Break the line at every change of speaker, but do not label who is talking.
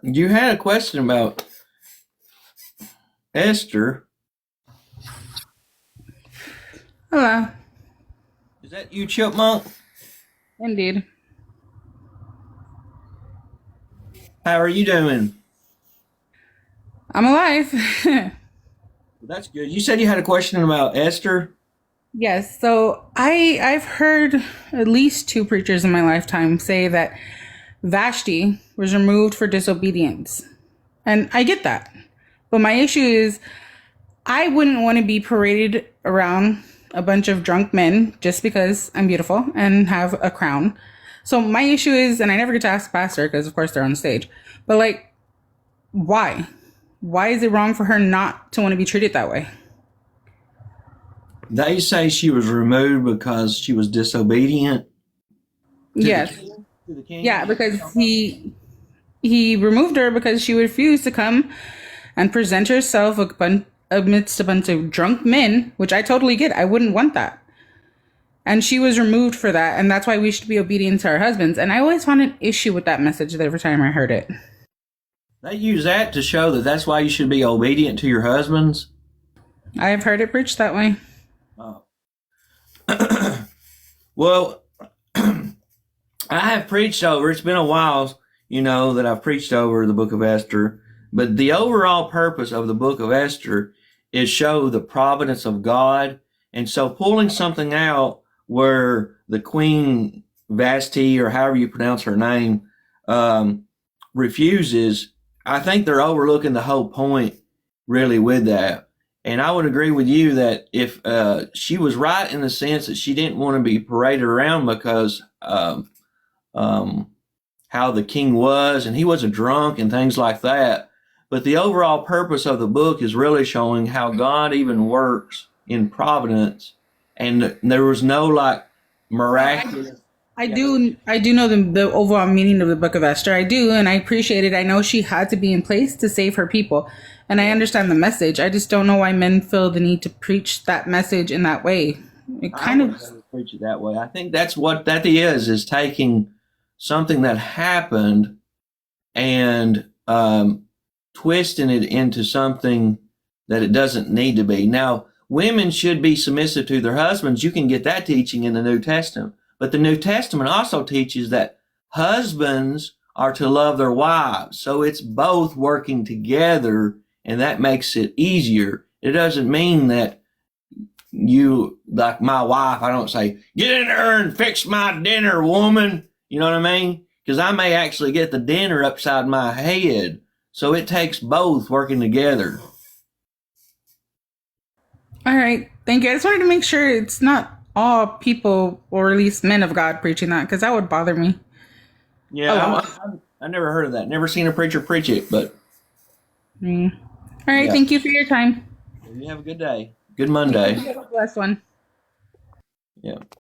You had a question about Esther.
Hello.
Is that you, Chipmunk?
Indeed.
How are you doing?
I'm alive.
That's good. You said you had a question about Esther.
Yes. So I've heard at least two preachers in my lifetime say that Vashti was removed for disobedience. And I get that. But my issue is I wouldn't want to be paraded around a bunch of drunk men just because I'm beautiful and have a crown. So my issue is, and I never get to ask pastor because of course they're on stage, but like, why? Why is it wrong for her not to want to be treated that way?
They say she was removed because she was disobedient to the
Yes.
king. To the
Yeah,
king.
because he removed her because she refused to come and present herself amidst a bunch of drunk men, which I totally get. I wouldn't want that. And she was removed for that, and that's why we should be obedient to our husbands. And I always found an issue with that message every time I heard it.
They use that to show that that's why you should be obedient to your husbands.
I have heard it preached that way.
Oh. Well, I have preached over. It's been a while, that I've preached over the Book of Esther. But the overall purpose of the Book of Esther is show the providence of God. And so pulling something out where the Queen Vashti, or however you pronounce her name, refuses, I think they're overlooking the whole point really with that. And I would agree with you that if she was right in the sense that she didn't want to be paraded around because um, how the king was, and he was a drunk and things like that. But the overall purpose of the book is really showing how God even works in providence, and there was no like
No, I
miraculous.
I
Yeah,
do I do know the overall meaning of the book of Esther. I do, and I appreciate it. I know she had to be in place to save her people. And I understand the message. I just don't know why men feel the need to preach that message in that way. It
I
kind
would
of
never preach it that way. I think that's what that is taking something that happened and twisting it into something that it doesn't need to be. Now, women should be submissive to their husbands. You can get that teaching in the New Testament. But the New Testament also teaches that husbands are to love their wives. So it's both working together, and that makes it easier. It doesn't mean that you, like my wife, I don't say, get in there and fix my dinner, woman. You know what I mean? Because I may actually get the dinner upside my head. So it takes both working together.
all right. Thank you. I just wanted to make sure it's not all people, or at least men of God, preaching that because that would bother me a
Yeah,
lot.
I never heard of that. Never seen a preacher preach it, but
Mm. All right.
yeah.
Thank you for your time.
You have a good day. Good
You
Monday.
have a blessed one.
Yeah.